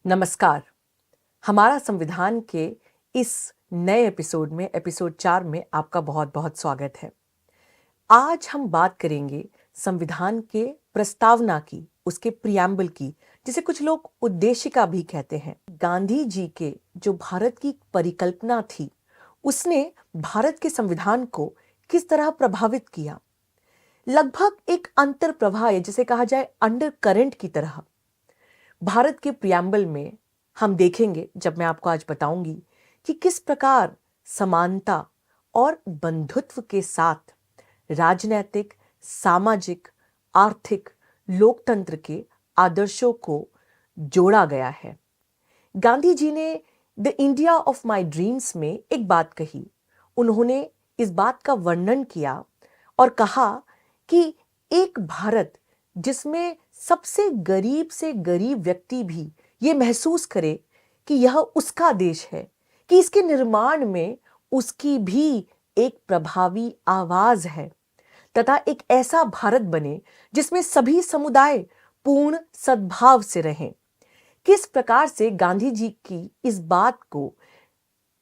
नमस्कार। हमारा संविधान के इस नए एपिसोड में एपिसोड 4 में आपका बहुत बहुत स्वागत है। आज हम बात करेंगे संविधान के प्रस्तावना की, उसके प्रियम्बल की, जिसे कुछ लोग उद्देशिका भी कहते हैं। गांधी जी के जो भारत की परिकल्पना थी, उसने भारत के संविधान को किस तरह प्रभावित किया। लगभग एक अंतर प्रवाह है, जिसे कहा जाए अंडर करंट की तरह। भारत के प्रियम्बल में हम देखेंगे, जब मैं आपको आज बताऊंगी कि किस प्रकार समानता और बंधुत्व के साथ राजनैतिक, सामाजिक, आर्थिक, लोकतंत्र के आदर्शों को जोड़ा गया है। गांधी जी ने the India of my dreams में एक बात कही। उन्होंने इस बात का वर्णन किया और कहा कि एक भारत जिसमें सबसे गरीब से गरीब व्यक्ति भी ये महसूस करे कि यह उसका देश है, कि इसके निर्माण में उसकी भी एक प्रभावी आवाज है, तथा एक ऐसा भारत बने जिसमें सभी समुदाय पूर्ण सद्भाव से रहें। किस प्रकार से गांधी जी की इस बात को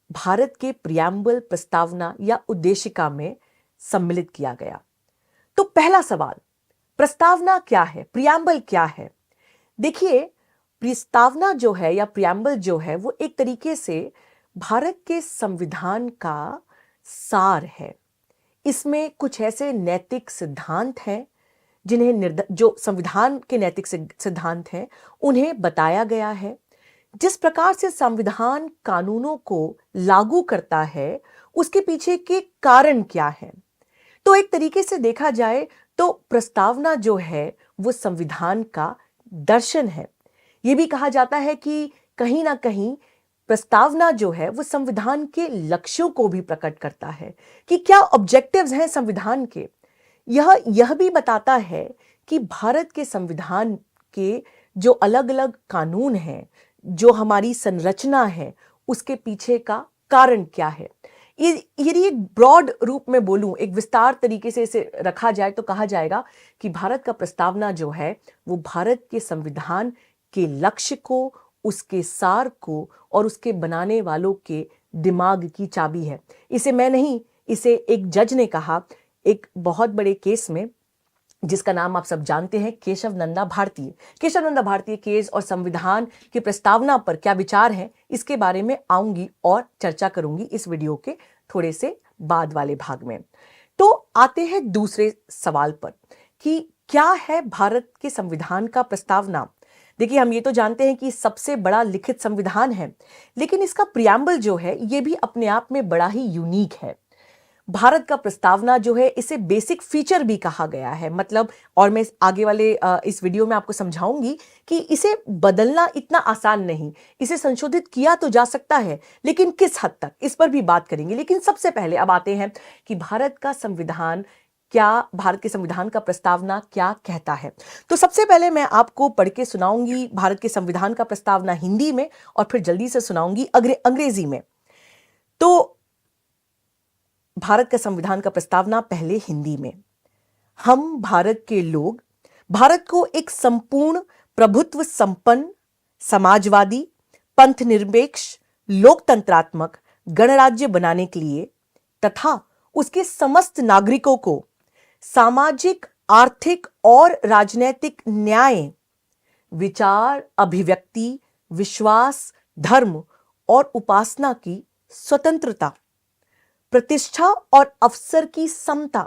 भारत के प्रियम्बल, प्रस्तावना या उद्देशिका में सम्मिलित किया गया। तो पहला सवाल, प्रस्तावना क्या है, प्रियम्बल क्या है? देखिए, प्रस्तावना जो है या प्रियम्बल जो है, वो एक तरीके से भारत के संविधान का सार है। इसमें कुछ ऐसे नैतिक सिद्धांत हैं जिन्हें जो संविधान के नैतिक सिद्धांत हैं, उन्हें बताया गया है। जिस प्रकार से संविधान कानूनों को लागू करता है, उसके पीछे के कारण क्या है। तो एक तरीके से देखा जाए तो प्रस्तावना जो है वो संविधान का दर्शन है। यह भी कहा जाता है कि कहीं ना कहीं प्रस्तावना जो है वो संविधान के लक्ष्यों को भी प्रकट करता है कि क्या ऑब्जेक्टिव्स हैं संविधान के। यह भी बताता है कि भारत के संविधान के जो अलग अलग कानून हैं, जो हमारी संरचना है, उसके पीछे का कारण क्या है। यदि एक ब्रॉड रूप में बोलूं, एक विस्तार तरीके से इसे रखा जाए तो कहा जाएगा कि भारत का प्रस्तावना जो है वो भारत के संविधान के लक्ष्य को, उसके सार को और उसके बनाने वालों के दिमाग की चाबी है। इसे मैं नहीं, इसे एक जज ने कहा एक बहुत बड़े केस में, जिसका नाम आप सब जानते हैं, केशव नंदा भारतीय केस और संविधान की प्रस्तावना पर क्या विचार है, इसके बारे में आऊंगी और चर्चा करूंगी इस वीडियो के थोड़े से बाद वाले भाग में। तो आते हैं दूसरे सवाल पर कि क्या है भारत के संविधान का प्रस्तावना। देखिए, हम ये तो जानते हैं कि सबसे बड़ा लिखित संविधान है, लेकिन इसका प्रियम्बल जो है ये भी अपने आप में बड़ा ही यूनिक है। भारत का प्रस्तावना जो है, इसे बेसिक फीचर भी कहा गया है। मतलब, और मैं आगे वाले इस वीडियो में आपको समझाऊंगी कि इसे बदलना इतना आसान नहीं। इसे संशोधित किया तो जा सकता है, लेकिन किस हद तक, इस पर भी बात करेंगे। लेकिन सबसे पहले अब आते हैं कि भारत के संविधान का प्रस्तावना क्या कहता है। तो सबसे पहले मैं आपको पढ़ के सुनाऊंगी भारत के संविधान का प्रस्तावना हिंदी में, और फिर जल्दी से सुनाऊंगी अंग्रेजी में। तो भारत का संविधान का प्रस्तावना पहले हिंदी में। हम भारत के लोग भारत को एक संपूर्ण प्रभुत्व संपन्न, समाजवादी, पंथनिरपेक्ष, लोकतंत्रात्मक गणराज्य बनाने के लिए तथा उसके समस्त नागरिकों को सामाजिक, आर्थिक और राजनीतिक न्याय, विचार, अभिव्यक्ति, विश्वास, धर्म और उपासना की स्वतंत्रता, प्रतिष्ठा और अवसर की समता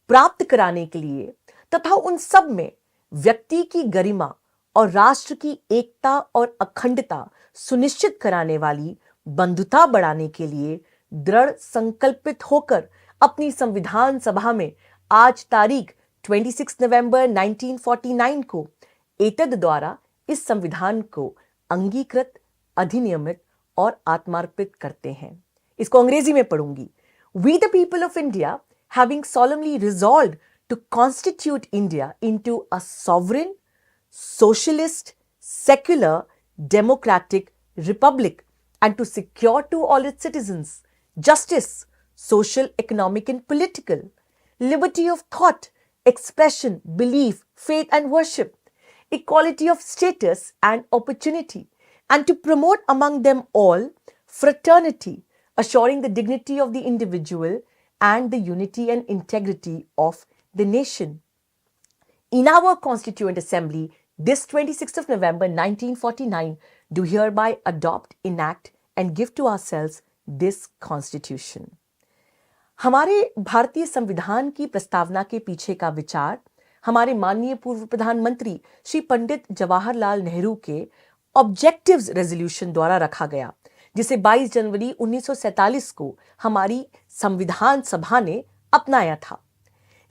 प्राप्त कराने के लिए तथा उन सब में व्यक्ति की गरिमा और राष्ट्र की एकता और अखंडता सुनिश्चित कराने वाली बंधुता बढ़ाने के लिए दृढ़ संकल्पित होकर अपनी संविधान सभा में आज तारीख 26 नवंबर 1949 को एतद द्वारा इस संविधान को अंगीकृत, अधिनियमित और आत्मार्पित करते हैं। इसको अंग्रेजी में पढ़ूंगी। We the people of India, having solemnly resolved to constitute India into a sovereign, socialist, secular, democratic republic and to secure to all its citizens justice, social, economic and political, liberty of thought, expression, belief, faith and worship, equality of status and opportunity, and to promote among them all fraternity, assuring the dignity of the individual and the unity and integrity of the nation. In our Constituent Assembly, this 26th of November 1949, do hereby adopt, enact, and give to ourselves this Constitution. हमारे भारतीय संविधान की प्रस्तावना के पीछे का विचार हमारे माननीय पूर्व प्रधानमंत्री श्री पंडित जवाहरलाल नेहरू के ऑब्जेक्टिव्स रेजोल्यूशन द्वारा रखा गया, जिसे 22 जनवरी 1947 को हमारी संविधान सभा ने अपनाया था।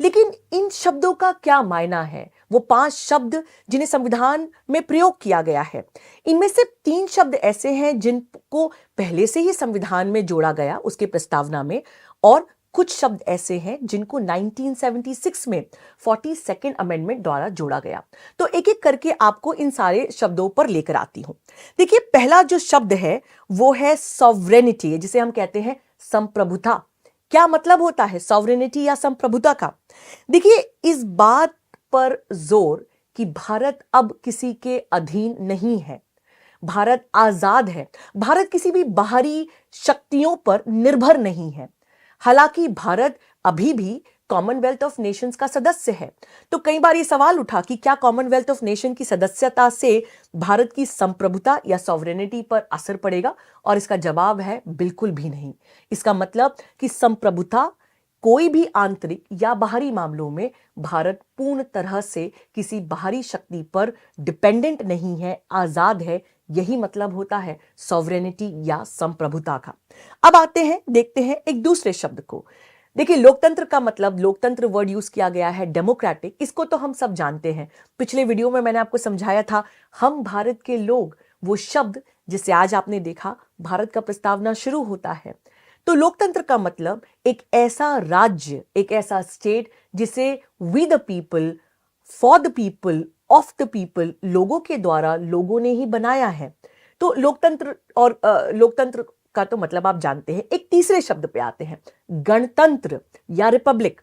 लेकिन इन शब्दों का क्या मायना है? वो 5 शब्द जिन्हें संविधान में प्रयोग किया गया है, इनमें से 3 शब्द ऐसे हैं जिनको पहले से ही संविधान में जोड़ा गया उसके प्रस्तावना में, और कुछ शब्द ऐसे हैं जिनको 1976 में 42nd अमेंडमेंट द्वारा जोड़ा गया। तो एक एक करके आपको इन सारे शब्दों पर लेकर आती हूं। देखिए, पहला जो शब्द है वो है सॉवरेनिटी, जिसे हम कहते हैं संप्रभुता। क्या मतलब होता है सॉवरेनिटी या संप्रभुता का? देखिए, इस बात पर जोर कि भारत अब किसी के अधीन नहीं है, भारत आजाद है, भारत किसी भी बाहरी शक्तियों पर निर्भर नहीं है। हालांकि भारत अभी भी कॉमनवेल्थ ऑफ नेशंस का सदस्य है। तो कई बार ये सवाल उठा कि क्या कॉमनवेल्थ ऑफ नेशन की सदस्यता से भारत की संप्रभुता या सॉवरेनिटी पर असर पड़ेगा? और इसका जवाब है बिल्कुल भी नहीं। इसका मतलब कि संप्रभुता कोई भी आंतरिक या बाहरी मामलों में भारत पूर्ण तरह से किसी बाहरी शक्ति पर डिपेंडेंट नहीं है, आजाद है। यही मतलब होता है सॉवरेनिटी या संप्रभुता का। अब आते हैं, देखते हैं एक दूसरे शब्द को। देखिए, लोकतंत्र का मतलब, लोकतंत्र वर्ड यूज किया गया है डेमोक्रेटिक, इसको तो हम सब जानते हैं। पिछले वीडियो में मैंने आपको समझाया था, हम भारत के लोग, वो शब्द जिससे आज आपने देखा भारत का प्रस्तावना शुरू होता है। तो लोकतंत्र का मतलब एक ऐसा राज्य, एक ऐसा स्टेट जिसे we the people, for the people, of the people, लोगों के द्वारा, लोगों ने ही बनाया है। तो लोकतंत्र और लोकतंत्र का तो मतलब आप जानते हैं। एक तीसरे शब्द पे आते हैं, गणतंत्र या रिपब्लिक।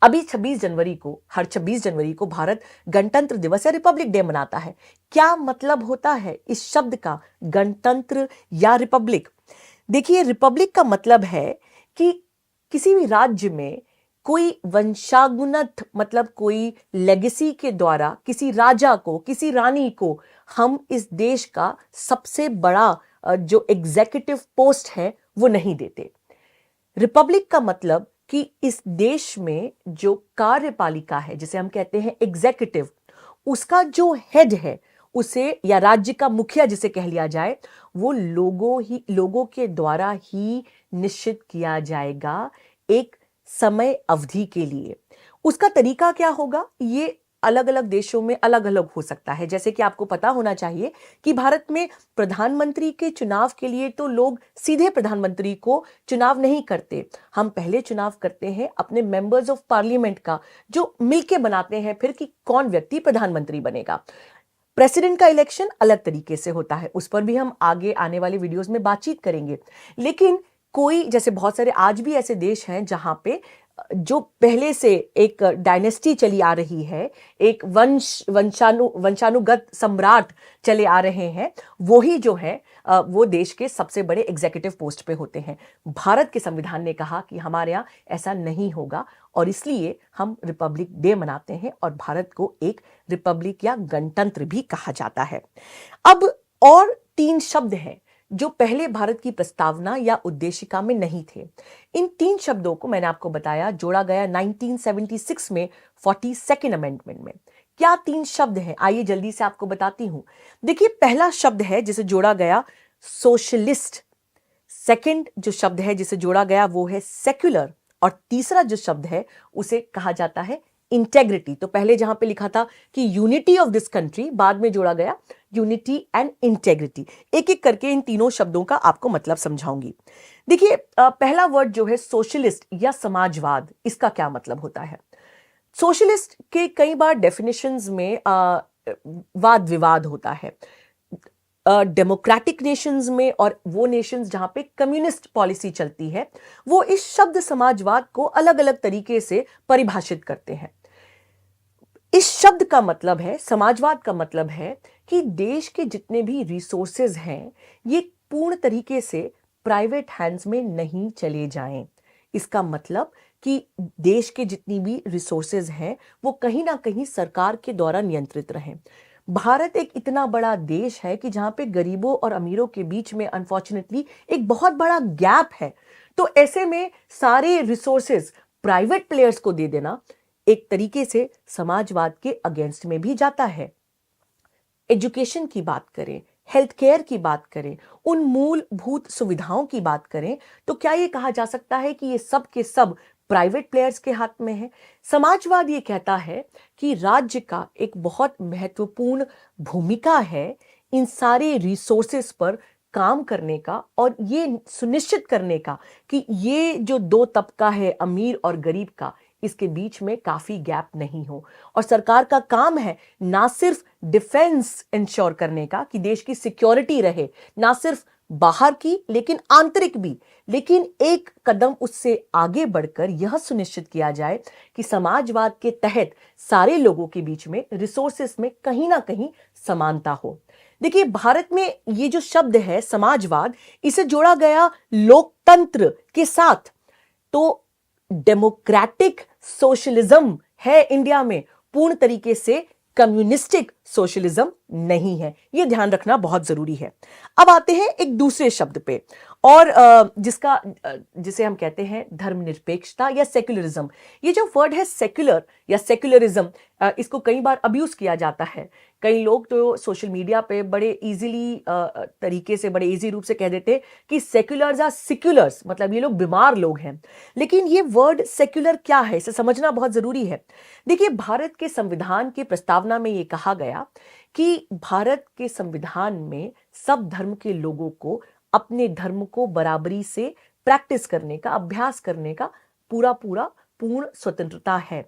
अभी 26 जनवरी को, हर 26 जनवरी को भारत गणतंत्र दिवस या रिपब्लिक डे मनाता है। क्या मतलब होता है इस शब्द का, गणतंत्र या रिपब्लिक? देखिए, रिपब्लिक का मतलब है कि किसी भी राज्य में कोई वंशानुगत, मतलब कोई लेगेसी के द्वारा किसी राजा को, किसी रानी को हम इस देश का सबसे बड़ा जो एग्जीक्यूटिव पोस्ट है वो नहीं देते। रिपब्लिक का मतलब कि इस देश में जो कार्यपालिका है, जिसे हम कहते हैं एग्जीक्यूटिव, उसका जो हेड है, उसे, या राज्य का मुखिया जिसे कह लिया जाए, वो लोगों के द्वारा ही निश्चित किया जाएगा एक समय अवधि के लिए। उसका तरीका क्या होगा, ये अलग अलग देशों में अलग अलग हो सकता है। जैसे कि आपको पता होना चाहिए कि भारत में प्रधानमंत्री के चुनाव के लिए तो लोग सीधे प्रधानमंत्री को चुनाव नहीं करते। हम पहले चुनाव करते हैं अपने मेंबर्स ऑफ पार्लियामेंट का, जो मिलके बनाते हैं फिर कि कौन व्यक्ति प्रधानमंत्री बनेगा। प्रेसिडेंट का इलेक्शन अलग तरीके से होता है, उस पर भी हम आगे आने वाले वीडियोस में बातचीत करेंगे। लेकिन कोई, जैसे बहुत सारे आज भी ऐसे देश हैं जहां पे जो पहले से एक डायनेस्टी चली आ रही है, एक वंशानुगत सम्राट चले आ रहे हैं, वो ही जो है वो देश के सबसे बड़े एग्जीक्यूटिव पोस्ट पे होते हैं। भारत के संविधान ने कहा कि हमारे यहाँ ऐसा नहीं होगा, और इसलिए हम रिपब्लिक डे मनाते हैं और भारत को एक रिपब्लिक या गणतंत्र भी कहा जाता है। अब और 3 शब्द हैं जो पहले भारत की प्रस्तावना या उद्देशिका में नहीं थे। इन 3 शब्दों को मैंने आपको बताया जोड़ा गया 1976 में 42nd अमेंडमेंट में। क्या 3 शब्द हैं, आइए जल्दी से आपको बताती हूं। देखिए, पहला शब्द है जिसे जोड़ा गया सोशलिस्ट, सेकंड जो शब्द है जिसे जोड़ा गया वो है सेक्युलर, और तीसरा जो शब्द है उसे कहा जाता है इंटेग्रिटी। तो पहले जहां पे लिखा था कि यूनिटी ऑफ दिस कंट्री, बाद में जोड़ा गया यूनिटी एंड इंटेग्रिटी। एक एक करके इन तीनों शब्दों का आपको मतलब समझाऊंगी। देखिए, पहला वर्ड जो है सोशलिस्ट या समाजवाद, इसका क्या मतलब होता है? सोशलिस्ट के कई बार डेफिनेशंस में वाद विवाद होता है। डेमोक्रेटिक नेशंस में और वो नेशंस जहां पे कम्युनिस्ट पॉलिसी चलती है, वो इस शब्द समाजवाद को अलग अलग तरीके से परिभाषित करते हैं। इस शब्द का मतलब है, समाजवाद का मतलब है कि देश के जितने भी रिसोर्सेज हैं ये पूर्ण तरीके से प्राइवेट हैंड्स में नहीं चले जाएं। इसका मतलब कि देश के जितनी भी रिसोर्सेज हैं वो कहीं ना कहीं सरकार के द्वारा नियंत्रित रहें। भारत एक इतना बड़ा देश है कि जहां पे गरीबों और अमीरों के बीच में अनफॉर्चुनेटली एक बहुत बड़ा गैप है। तो ऐसे में सारे रिसोर्सेज प्राइवेट प्लेयर्स को दे देना एक तरीके से समाजवाद के अगेंस्ट में भी जाता है। एजुकेशन की बात करें, हेल्थ केयर की बात करें, उन मूलभूत सुविधाओं की बात करें, तो क्या ये कहा जा सकता है कि ये सब के सब प्राइवेट प्लेयर्स के हाथ में है? समाजवाद ये कहता है कि राज्य का एक बहुत महत्वपूर्ण भूमिका है इन सारे रिसोर्सेस पर काम करने का और ये सुनिश्चित करने का कि ये जो दो तबका है अमीर और गरीब का, इसके बीच में काफी गैप नहीं हो। और सरकार का काम है ना सिर्फ डिफेंस इंश्योर करने का कि देश की सिक्योरिटी रहे, ना सिर्फ बाहर की लेकिन आंतरिक भी, लेकिन एक कदम उससे आगे बढ़कर यह सुनिश्चित किया जाए कि समाजवाद के तहत सारे लोगों के बीच में रिसोर्सेस में कहीं ना कहीं समानता हो। देखिए, भारत में ये जो शब्द है समाजवाद, इसे जोड़ा गया लोकतंत्र के साथ। तो डेमोक्रेटिक सोशलिज्म है इंडिया में, पूर्ण तरीके से कम्युनिस्टिक सोशलिज्म नहीं है। यह ध्यान रखना बहुत जरूरी है। अब आते हैं एक दूसरे शब्द पे, और जिसे हम कहते हैं धर्मनिरपेक्षता या सेक्युलरिज्म। ये जो वर्ड है सेक्युलर या सेक्युलरिज्म, इसको कई बार अब्यूज किया जाता है। कई लोग तो सोशल मीडिया पे बड़े इजीली तरीके से, बड़े इजी रूप से कह देते हैं कि सेक्युलर्स आर सिक्युलर्स, मतलब ये लोग बीमार लोग हैं। लेकिन ये वर्ड सेक्युलर क्या है, इसे समझना बहुत जरूरी है। देखिए, भारत के संविधान की प्रस्तावना में ये कहा गया कि भारत के संविधान में सब धर्म के लोगों को अपने धर्म को बराबरी से प्रैक्टिस करने का, अभ्यास करने का पूर्ण स्वतंत्रता है।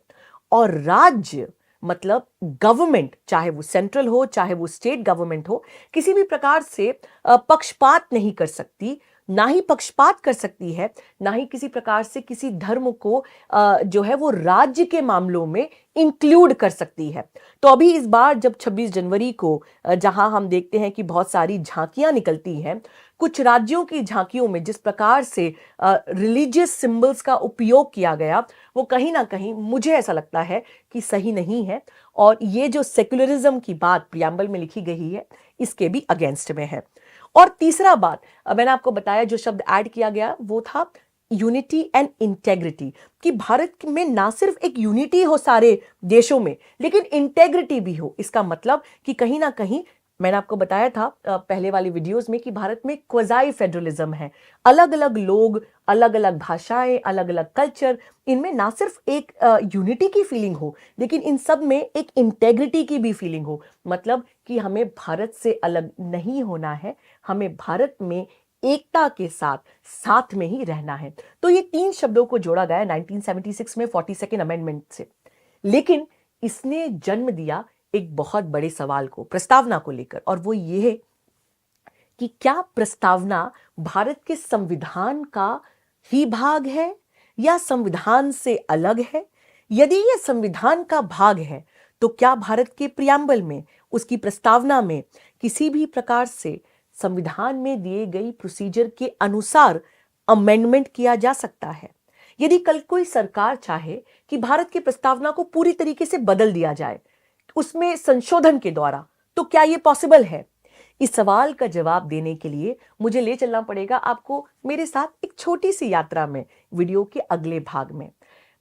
और राज्य मतलब गवर्नमेंट, चाहे वो सेंट्रल हो चाहे वो स्टेट गवर्नमेंट हो, किसी भी प्रकार से पक्षपात नहीं कर सकती, ना ही पक्षपात कर सकती है, ना ही किसी प्रकार से किसी धर्म को जो है वो राज्य के मामलों में इंक्लूड कर सकती है। तो अभी इस बार जब 26 जनवरी को जहां हम देखते हैं कि बहुत सारी झांकियां निकलती हैं, कुछ राज्यों की झांकियों में जिस प्रकार से रिलीजियस सिंबल्स का उपयोग किया गया, वो कहीं ना कहीं मुझे ऐसा लगता है कि सही नहीं है। और ये जो सेक्युलरिज्म की बात प्रियम्बल में लिखी गई है, इसके भी अगेंस्ट में है। और तीसरा बात, मैंने आपको बताया जो शब्द ऐड किया गया वो था यूनिटी एंड इंटेग्रिटी, कि भारत में ना सिर्फ एक यूनिटी हो सारे देशों में, लेकिन इंटेग्रिटी भी हो। इसका मतलब कि कहीं ना कहीं, मैंने आपको बताया था पहले वाली वीडियोस में कि भारत में क्वाज़ाई फेडरलिज्म है। अलग अलग लोग, अलग अलग भाषाएं, अलग अलग कल्चर, इनमें ना सिर्फ एक यूनिटी की फीलिंग हो, लेकिन इन सब में एक इंटेग्रिटी की भी फीलिंग हो। मतलब कि हमें भारत से अलग नहीं होना है, हमें भारत में एकता के साथ साथ में ही रहना है। तो ये तीन शब्दों को जोड़ा गया 1976 में 42nd अमेंडमेंट से। लेकिन इसने जन्म दिया एक बहुत बड़े सवाल को, प्रस्तावना को लेकर, और वो ये है कि क्या प्रस्तावना भारत के संविधान का ही भाग है या संविधान से अलग है? यदि यह संविधान का भाग है तो क्या भारत के प्रियम्बल में, उसकी प्रस्तावना में किसी भी प्रकार से संविधान में दिए गई प्रोसीजर के अनुसार अमेंडमेंट किया जा सकता है? यदि कल कोई सरकार चाहे कि भारत की प्रस्तावना को पूरी तरीके से बदल दिया जाए उसमें संशोधन के द्वारा, तो क्या यह पॉसिबल है? इस सवाल का जवाब देने के लिए मुझे ले चलना पड़ेगा आपको मेरे साथ एक छोटी सी यात्रा में। वीडियो के अगले भाग में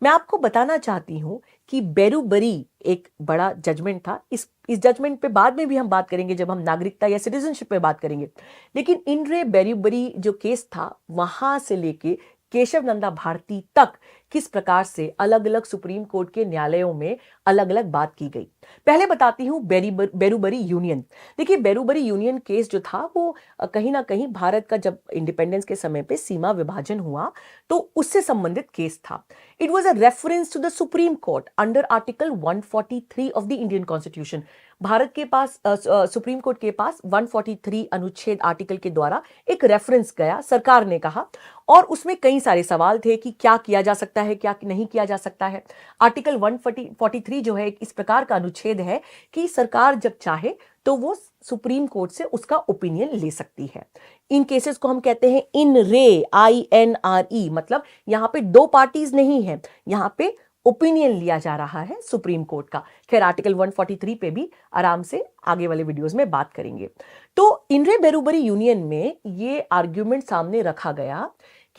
मैं आपको बताना चाहती हूं कि बेरुबरी एक बड़ा जजमेंट था। इस जजमेंट पे बाद में भी हम बात करेंगे जब हम नागरिकता या सिटीजनशिप पे बात करेंगे। लेकिन इन रे बेरुबरी जो केस था, वहां से लेके केशव नंदा भारती तक किस प्रकार से अलग अलग सुप्रीम कोर्ट के न्यायालयों में अलग अलग बात की गई। पहले बताती हूं बेरुबरी यूनियन। देखिए, बेरुबरी यूनियन केस जो था वो कहीं ना कहीं भारत का जब इंडिपेंडेंस के समय पे सीमा विभाजन हुआ तो उससे संबंधित केस था। It was a reference to the Supreme Court under Article 143 of the Indian constitution. Bharat के पास सुप्रीम कोर्ट के पास 143 अनुच्छेद आर्टिकल के द्वारा एक रेफरेंस गया, सरकार ने कहा, और उसमें कई सारे सवाल थे कि क्या किया जा सकता है, क्या नहीं किया जा सकता है। आर्टिकल 143 जो है इस प्रकार का अनुच्छेद है कि सरकार जब चाहे तो वो सुप्रीम कोर्ट से उसका ओपिनियन ले सकती है। इन केसेस को हम कहते हैं इन रे, INRE, मतलब यहां पे दो पार्टीज नहीं है, यहां पे ओपिनियन लिया जा रहा है सुप्रीम कोर्ट का। खैर आर्टिकल 143 पे भी आराम से आगे वाले वीडियोस में बात करेंगे। तो इन रे बेरुबरी यूनियन में ये आर्ग्यूमेंट सामने रखा गया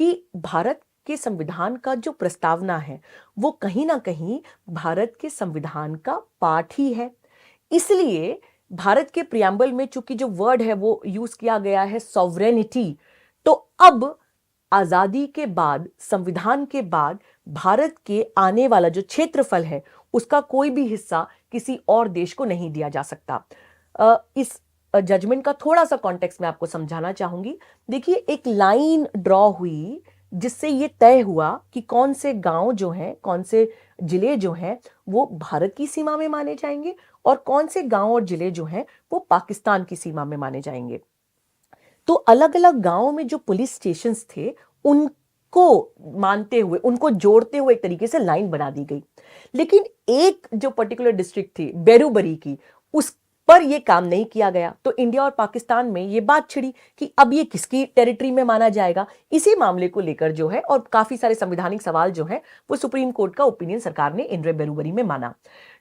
कि भारत के संविधान का जो प्रस्तावना है वो कहीं ना कहीं भारत के संविधान का पार्ट ही है। इसलिए भारत के प्रियम्बल में चूंकि जो वर्ड है वो यूज किया गया है सॉवरेनिटी, तो अब आजादी के बाद, संविधान के बाद भारत के आने वाला जो क्षेत्रफल है उसका कोई भी हिस्सा किसी और देश को नहीं दिया जा सकता। इस जजमेंट का थोड़ा सा कॉन्टेक्स्ट मैं आपको समझाना चाहूंगी। देखिए, एक लाइन ड्रॉ हुई जिससे ये तय हुआ कि कौन से गांव जो हैं, कौन से जिले जो हैं वो भारत की सीमा में माने जाएंगे और कौन से गांव और जिले जो हैं वो पाकिस्तान की सीमा में माने जाएंगे। तो अलग अलग गांवों में जो पुलिस स्टेशंस थे उनको मानते हुए, उनको जोड़ते हुए एक तरीके से लाइन बना दी गई। लेकिन एक जो पर्टिकुलर डिस्ट्रिक्ट थी बेरुबरी की, उस पर यह काम नहीं किया गया। तो इंडिया और पाकिस्तान में यह बात छिड़ी कि अब ये किसकी टेरिटरी में माना जाएगा। इसी मामले को लेकर जो है, और काफी सारे संवैधानिक सवाल जो है, वो सुप्रीम कोर्ट का ओपिनियन सरकार ने इन रे बेरुबरी में माना।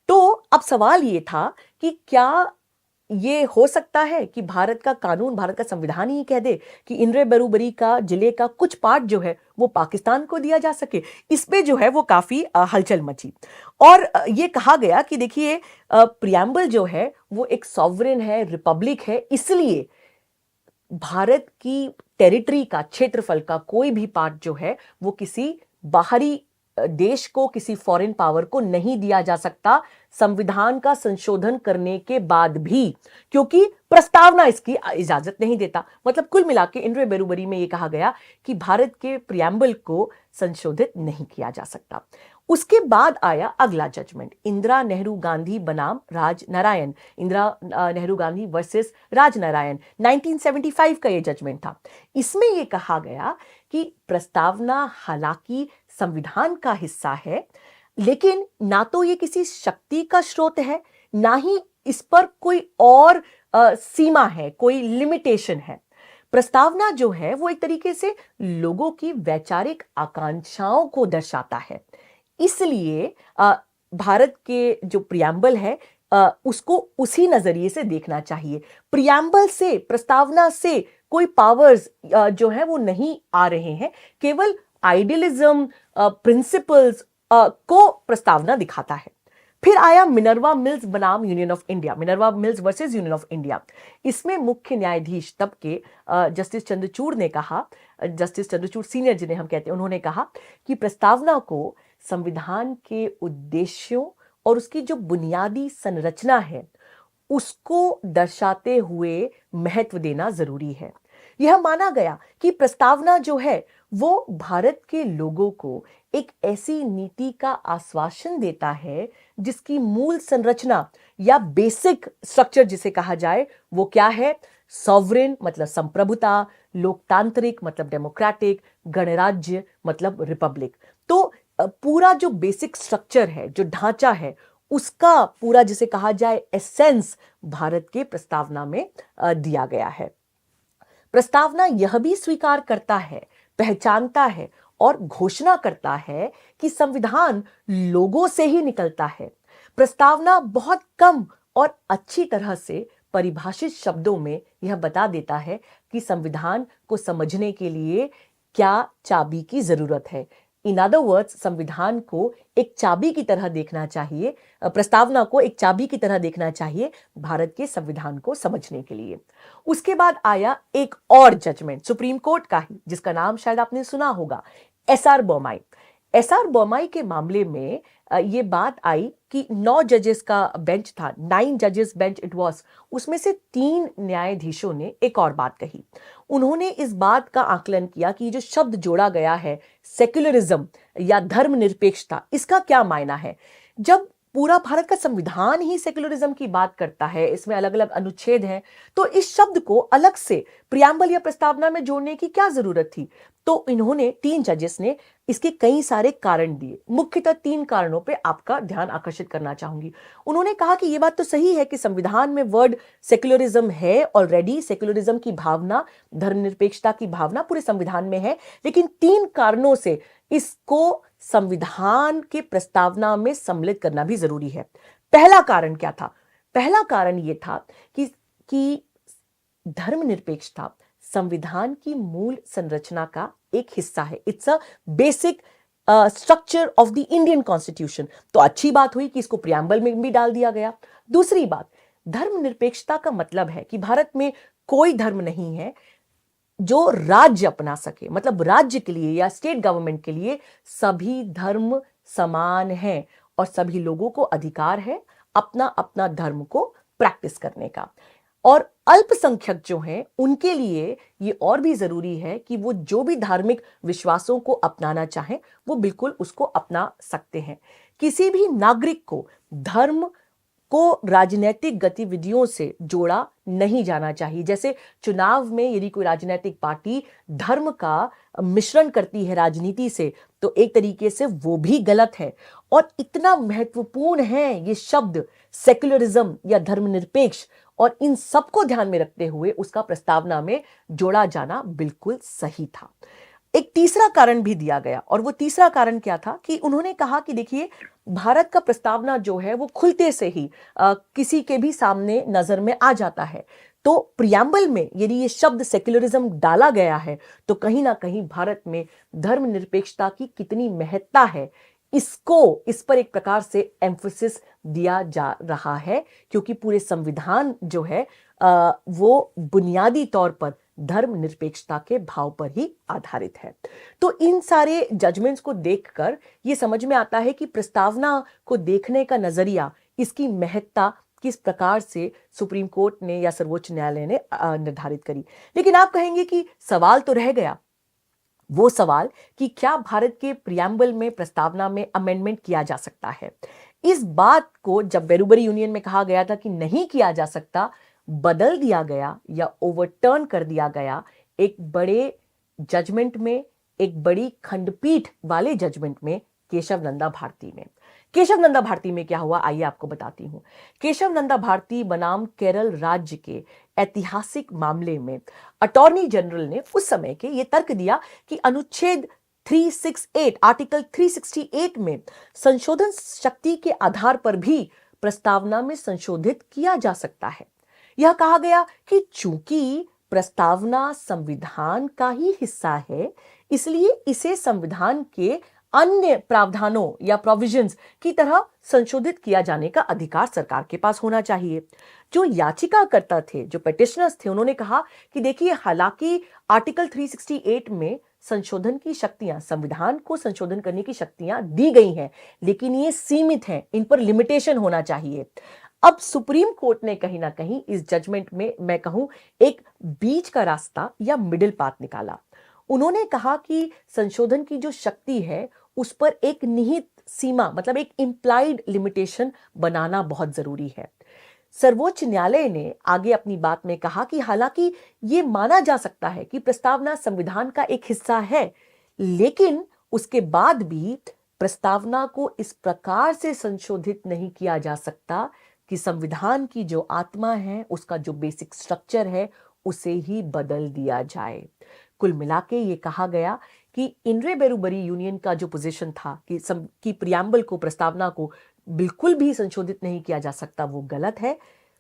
तो अब सवाल ये था कि क्या ये हो सकता है कि भारत का कानून, भारत का संविधान ही कह दे कि इन रे बेरुबरी का जिले का कुछ पार्ट जो है वो पाकिस्तान को दिया जा सके। इस पे जो है वो काफी हलचल मची और ये कहा गया कि देखिए, प्रियम्बल जो है वो एक सॉवरेन है, रिपब्लिक है, इसलिए भारत की टेरिटरी का, क्षेत्रफल का कोई भी पार्ट जो है वो किसी बाहरी देश को, किसी फॉरेन पावर को नहीं दिया जा सकता संविधान का संशोधन करने के बाद भी, क्योंकि प्रस्तावना इसकी इजाजत नहीं देता। मतलब कुल मिलाकर इन रे बेरुबरी में यह कहा गया कि भारत के प्रियम्बल को संशोधित नहीं किया जा सकता। उसके बाद आया अगला जजमेंट, इंदिरा नेहरू गांधी बनाम राजनारायण, इंदिरा नेहरू गांधी वर्सेस राजनारायण, 1975 का यह जजमेंट था। इसमें यह कहा गया कि प्रस्तावना हालांकि संविधान का हिस्सा है, लेकिन ना तो ये किसी शक्ति का स्रोत है, ना ही इस पर कोई और सीमा है, कोई लिमिटेशन है। प्रस्तावना जो है वो एक तरीके से लोगों की वैचारिक आकांक्षाओं को दर्शाता है। इसलिए भारत के जो प्रियम्बल है उसको उसी नजरिए से देखना चाहिए। प्रियम्बल से, प्रस्तावना से कोई पावर्स जो है वो नहीं आ रहे हैं, केवल आइडियलिज्म, प्रिंसिपल्स को प्रस्तावना दिखाता है। फिर आया मिनर्वा मिल्स बनाम union of India, Minerva mills versus union of India. इसमें मुख्य न्यायाधीश तब के जस्टिस चंद्रचूड़ ने कहा, जस्टिस चंद्रचूड़ सीनियर जिन्हें हम कहते हैं, उन्होंने कहा कि प्रस्तावना को संविधान के उद्देश्यों और उसकी जो बुनियादी संरचना है उसको दर्शाते हुए महत्व देना जरूरी है। यह माना गया कि प्रस्तावना जो है वो भारत के लोगों को एक ऐसी नीति का आश्वासन देता है जिसकी मूल संरचना या बेसिक स्ट्रक्चर जिसे कहा जाए वो क्या है? सॉवरेन मतलब संप्रभुता, लोकतांत्रिक मतलब डेमोक्रेटिक, गणराज्य मतलब रिपब्लिक। तो पूरा जो बेसिक स्ट्रक्चर है, जो ढांचा है, उसका पूरा जिसे कहा जाए एसेंस भारत के प्रस्तावना में दिया गया है। प्रस्तावना यह भी स्वीकार करता है, पहचानता है और घोषणा करता है कि संविधान लोगों से ही निकलता है। प्रस्तावना बहुत कम और अच्छी तरह से परिभाषित शब्दों में यह बता देता है कि संविधान को समझने के लिए क्या चाबी की जरूरत है। इन अदर वर्ड्स, संविधान को एक चाबी की तरह देखना चाहिए, प्रस्तावना को एक चाबी की तरह देखना चाहिए भारत के संविधान को समझने के लिए। उसके बाद आया एक और जजमेंट सुप्रीम कोर्ट का ही, जिसका नाम शायद आपने सुना होगा, SR बोमाई। SR बोमाई के मामले में यह बात आई कि 9 जजेस का बेंच था, 9 जजेस बेंच इट वाज, उसमें से 3 न्यायाधीशों ने एक और बात कही। उन्होंने इस बात का आकलन किया कि जो शब्द जोड़ा गया है सेक्युलरिज्म या धर्मनिरपेक्षता, इसका क्या मायना है। जब पूरा भारत का संविधान ही सेक्युलरिज्म की बात करता है, इसमें अलग अलग अनुच्छेद हैं, तो इस शब्द को अलग से प्रियम्बल या प्रस्तावना में जोड़ने की क्या जरूरत थी। तो इन्होंने 3 जजेस ने इसके कई सारे कारण दिए। मुख्यतः 3 कारणों पे आपका ध्यान आकर्षित करना चाहूंगी। उन्होंने कहा कि यह बात तो सही है कि संविधान में वर्ड सेक्युलरिज्म है, ऑलरेडी सेक्युलरिज्म की भावना, धर्मनिरपेक्षता की भावना पूरे संविधान में है, लेकिन 3 कारणों से इसको संविधान के प्रस्तावना में सम्मिलित करना भी जरूरी है। पहला कारण क्या था? पहला कारण यह था कि धर्मनिरपेक्षता संविधान की मूल संरचना का एक हिस्सा है। It's a basic structure of the Indian constitution. तो अच्छी बात हुई कि इसको प्रियम्बल में भी डाल दिया गया। दूसरी बात, धर्मनिरपेक्षता का मतलब है कि भारत में कोई धर्म नहीं है जो राज्य अपना सके, मतलब राज्य के लिए या स्टेट गवर्नमेंट के लिए सभी धर्म समान हैं और सभी लोगों को अधिकार है अपना अपना धर्म को प्रैक्टिस करने का। और अल्पसंख्यक जो हैं उनके लिए ये और भी जरूरी है कि वो जो भी धार्मिक विश्वासों को अपनाना चाहें वो बिल्कुल उसको अपना सकते हैं। किसी भी नागरिक को धर्म को राजनीतिक गतिविधियों से जोड़ा नहीं जाना चाहिए। जैसे चुनाव में यदि कोई राजनीतिक पार्टी धर्म का मिश्रण करती है राजनीति से, तो एक तरीके से वो भी गलत है। और इतना महत्वपूर्ण है ये शब्द सेक्युलरिज्म या धर्मनिरपेक्ष, और इन सबको ध्यान में रखते हुए उसका प्रस्तावना में जोड़ा जाना बिल्कुल सही था। एक तीसरा कारण भी दिया गया, और वो तीसरा कारण क्या था कि उन्होंने कहा कि देखिए, भारत का प्रस्तावना जो है वो खुलते से ही किसी के भी सामने नजर में आ जाता है। तो प्रियम्बल में यदि ये शब्द सेक्युलरिज्म डाला गया है तो कहीं ना कहीं भारत में धर्मनिरपेक्षता की कितनी महत्ता है इस पर एक प्रकार से एम्फोसिस दिया जा रहा है, क्योंकि पूरे संविधान जो है वो बुनियादी तौर पर धर्मनिरपेक्षता के भाव पर ही आधारित है। तो इन सारे जजमेंट्स को देखकर यह समझ में आता है कि प्रस्तावना को देखने का नजरिया, इसकी महत्ता किस प्रकार से सुप्रीम कोर्ट ने या सर्वोच्च न्यायालय ने निर्धारित करी। लेकिन आप कहेंगे कि सवाल तो रह गया, वो सवाल कि क्या भारत के प्रियम्बल में प्रस्तावना में अमेंडमेंट किया जा सकता है। इस बात को जब बेरूबरी यूनियन में कहा गया था कि नहीं किया जा सकता, बदल दिया गया या ओवरटर्न कर दिया गया एक बड़े जजमेंट में, एक बड़ी खंडपीठ वाले जजमेंट में, केशव नंदा भारती में। केशव नंदा भारती में क्या हुआ, आइए आपको बताती हूं। केशव नंदा भारती बनाम केरल राज्य के ऐतिहासिक मामले में अटॉर्नी जनरल ने उस समय के ये तर्क दिया कि अनुच्छेद 368 आर्टिकल 368 में संशोधन शक्ति के आधार पर भी प्रस्तावना में संशोधित किया जा सकता है। यह कहा गया कि चूंकि प्रस्तावना संविधान का ही हिस्सा है, इसलिए इसे संविधान के अन्य प्रावधानों या प्रोविजंस की तरह संशोधित किया जाने का अधिकार सरकार के पास होना चाहिए। जो याचिकाकर्ता थे, जो पेटिशनर्स थे, उन्होंने कहा कि देखिए, हालांकि आर्टिकल 368 में संशोधन की शक्तियां, संविधान को संशोधन करने की शक्तियां दी गई हैं, लेकिन ये सीमित हैं, इन पर लिमिटेशन होना चाहिए। अब सुप्रीम कोर्ट ने कहीं ना कहीं इस जजमेंट में, मैं कहूं, एक बीच का रास्ता या मिडिल पाथ निकाला। उन्होंने कहा कि संशोधन की जो शक्ति है उस पर एक निहित सीमा, मतलब एक इंप्लाइड लिमिटेशन बनाना बहुत जरूरी है। सर्वोच्च न्यायालय ने आगे अपनी बात में कहा कि हालांकि यह माना जा सकता है कि प्रस्तावना संविधान का एक हिस्सा है, लेकिन उसके बाद भी प्रस्तावना को इस प्रकार से संशोधित नहीं किया जा सकता कि संविधान की जो आत्मा है, उसका जो बेसिक स्ट्रक्चर है, उसे ही बदल दिया जाए। कुल मिलाके ये कहा गया कि इनरे बेरूबरी यूनियन का जो पोजीशन था कि प्रियम्बल को, प्रस्तावना को बिल्कुल भी संशोधित नहीं किया जा सकता, वो गलत है।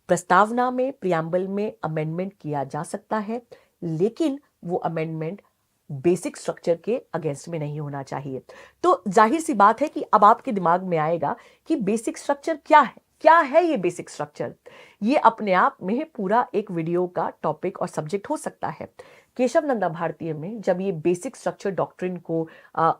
प्रस्तावना में, प्रियम्बल में अमेंडमेंट किया जा सकता है, लेकिन वो अमेंडमेंट बेसिक स्ट्रक्चर के अगेंस्ट में नहीं होना चाहिए। तो जाहिर सी बात है कि अब आपके दिमाग में आएगा कि बेसिक स्ट्रक्चर क्या है। क्या है ये बेसिक स्ट्रक्चर? ये अपने आप में पूरा एक वीडियो का टॉपिक और सब्जेक्ट हो सकता है। केशव नंदा भारती में जब ये बेसिक स्ट्रक्चर डॉक्ट्रिन को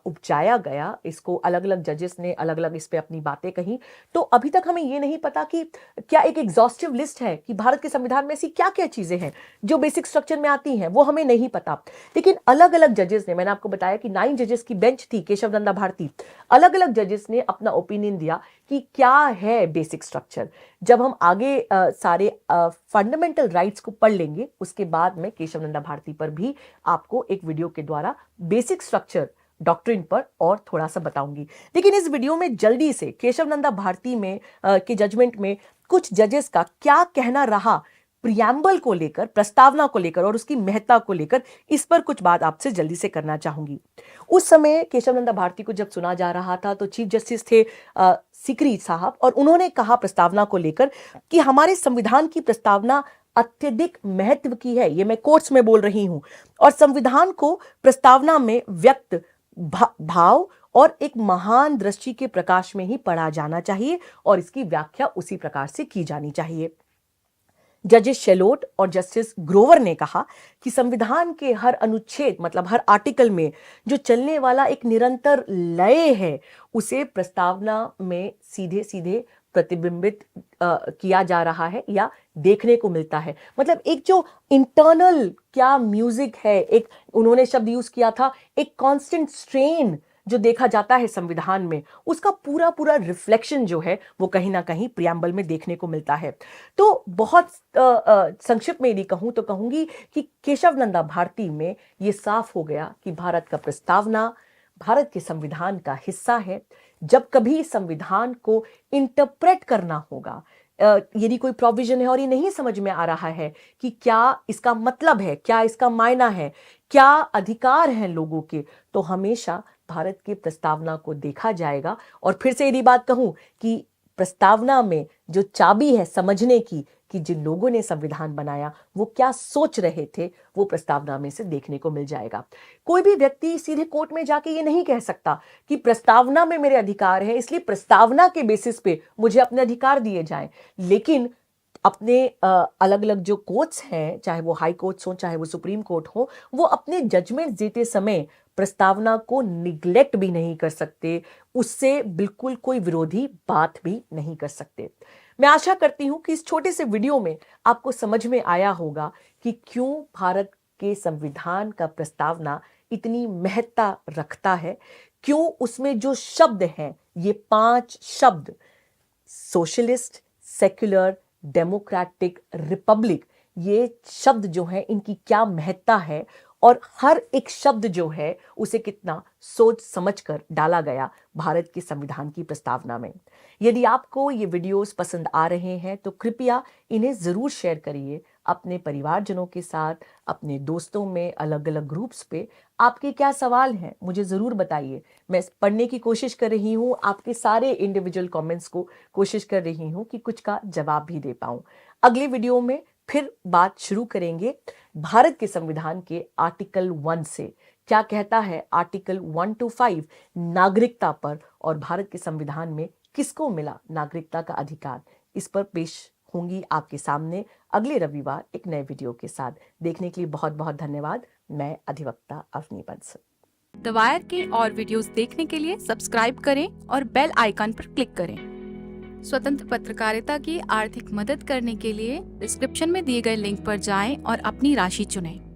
उपजाया गया, इसको अलग अलग जजेस ने अलग अलग इस पे अपनी बातें कही, तो अभी तक हमें ये नहीं पता कि क्या एक एग्जॉस्टिव लिस्ट है कि भारत के संविधान में ऐसी क्या क्या चीजें हैं जो बेसिक स्ट्रक्चर में आती हैं, वो हमें नहीं पता। लेकिन अलग अलग जजेस ने, मैंने आपको बताया कि 9 जजेस की बेंच थी केशव नंदा भारती, अलग अलग जजेस ने अपना ओपिनियन दिया कि क्या है बेसिक स्ट्रक्चर। जब हम आगे सारे फंडामेंटल राइट्स को पढ़ लेंगे, उसके बाद में केशव नंदा भारती पर भी आपको एक वीडियो के द्वारा बेसिक स्ट्रक्चर डॉक्ट्रिन पर और थोड़ा सा बताऊंगी। लेकिन इस वीडियो में जल्दी से केशव नंदा भारती में के जजमेंट में कुछ जजेस का क्या कहना रहा प्रियम्बल को लेकर, प्रस्तावना को लेकर और उसकी महत्ता को लेकर, इस पर कुछ बात आपसे जल्दी से करना चाहूंगी। उस समय केशव नंदा भारती को जब सुना जा रहा था तो चीफ जस्टिस थे सीकरी साहब, और उन्होंने कहा प्रस्तावना को लेकर कि हमारे संविधान की प्रस्तावना अत्यधिक महत्व की है, ये मैं कोट्स में बोल रही हूं, और संविधान को प्रस्तावना में व्यक्त भाव और एक महान दृष्टि के प्रकाश में ही पढ़ा जाना चाहिए और इसकी व्याख्या उसी प्रकार से की जानी चाहिए। जस्टिस शेलोट और जस्टिस ग्रोवर ने कहा कि संविधान के हर अनुच्छेद, मतलब हर आर्टिकल में जो चलने वाला एक निरंतर लय है, उसे प्रस्तावना में सीधे सीधे प्रतिबिंबित किया जा रहा है या देखने को मिलता है। मतलब एक जो इंटरनल क्या म्यूजिक है, एक उन्होंने शब्द यूज किया था, एक कांस्टेंट स्ट्रेन जो देखा जाता है संविधान में, उसका पूरा पूरा रिफ्लेक्शन जो है वो कहीं ना कहीं प्रियम्बल में देखने को मिलता है। तो बहुत संक्षिप्त में यदि कहूं तो कहूंगी कि केशव नंदा भारती में ये साफ हो गया कि भारत का प्रस्तावना भारत के संविधान का हिस्सा है। जब कभी संविधान को इंटरप्रेट करना होगा, यदि कोई प्रोविजन है और ये नहीं समझ में आ रहा है कि क्या इसका मतलब है, क्या इसका मायना है, क्या अधिकार हैं लोगों के, तो हमेशा भारत की प्रस्तावना को देखा जाएगा। और फिर से यदि बात कहूं कि प्रस्तावना में जो चाबी है समझने की कि जिन लोगों ने संविधान बनाया वो क्या सोच रहे थे, वो प्रस्तावना में से देखने को मिल जाएगा। कोई भी व्यक्ति सीधे कोर्ट में जाके ये नहीं कह सकता कि प्रस्तावना में मेरे अधिकार है, इसलिए प्रस्तावना के बेसिस पे मुझे अपने अधिकार दिए जाएं। लेकिन अपने अलग अलग जो कोर्ट्स हैं, चाहे वो हाई कोर्ट्स हो चाहे वो सुप्रीम कोर्ट हो, वो अपने जजमेंट देते समय प्रस्तावना को निग्लेक्ट भी नहीं कर सकते, उससे बिल्कुल कोई विरोधी बात भी नहीं कर सकते। मैं आशा करती हूं कि इस छोटे से वीडियो में आपको समझ में आया होगा कि क्यों भारत के संविधान का प्रस्तावना इतनी महत्ता रखता है, क्यों उसमें जो शब्द हैं, ये 5 शब्द सोशलिस्ट, सेक्युलर, डेमोक्रेटिक, रिपब्लिक, ये शब्द जो हैं इनकी क्या महत्ता है और हर एक शब्द जो है उसे कितना सोच समझकर डाला गया भारत के संविधान की प्रस्तावना में। यदि आपको ये वीडियोस पसंद आ रहे हैं तो कृपया इन्हें जरूर शेयर करिए अपने परिवारजनों के साथ, अपने दोस्तों में, अलग अलग ग्रुप्स पे। आपके क्या सवाल हैं मुझे जरूर बताइए। मैं पढ़ने की कोशिश कर रही हूँ, आपके सारे इंडिविजुअल कमेंट्स को कोशिश कर रही हूँ कि कुछ का जवाब भी दे पाऊं। अगले वीडियो में फिर बात शुरू करेंगे भारत के संविधान के आर्टिकल 1 से, क्या कहता है आर्टिकल 1 to 5 नागरिकता पर, और भारत के संविधान में किसको मिला नागरिकता का अधिकार। इस पर पेश होंगी आपके सामने अगले रविवार एक नए वीडियो के साथ। देखने के लिए बहुत बहुत धन्यवाद। मैं अधिवक्ता अवनी बंसल। द वायर के और वीडियोस देखने के लिए सब्सक्राइब करें और बेल आइकन पर क्लिक करें। स्वतंत्र पत्रकारिता की आर्थिक मदद करने के लिए डिस्क्रिप्शन में दिए गए लिंक पर जाएं और अपनी राशि चुनें।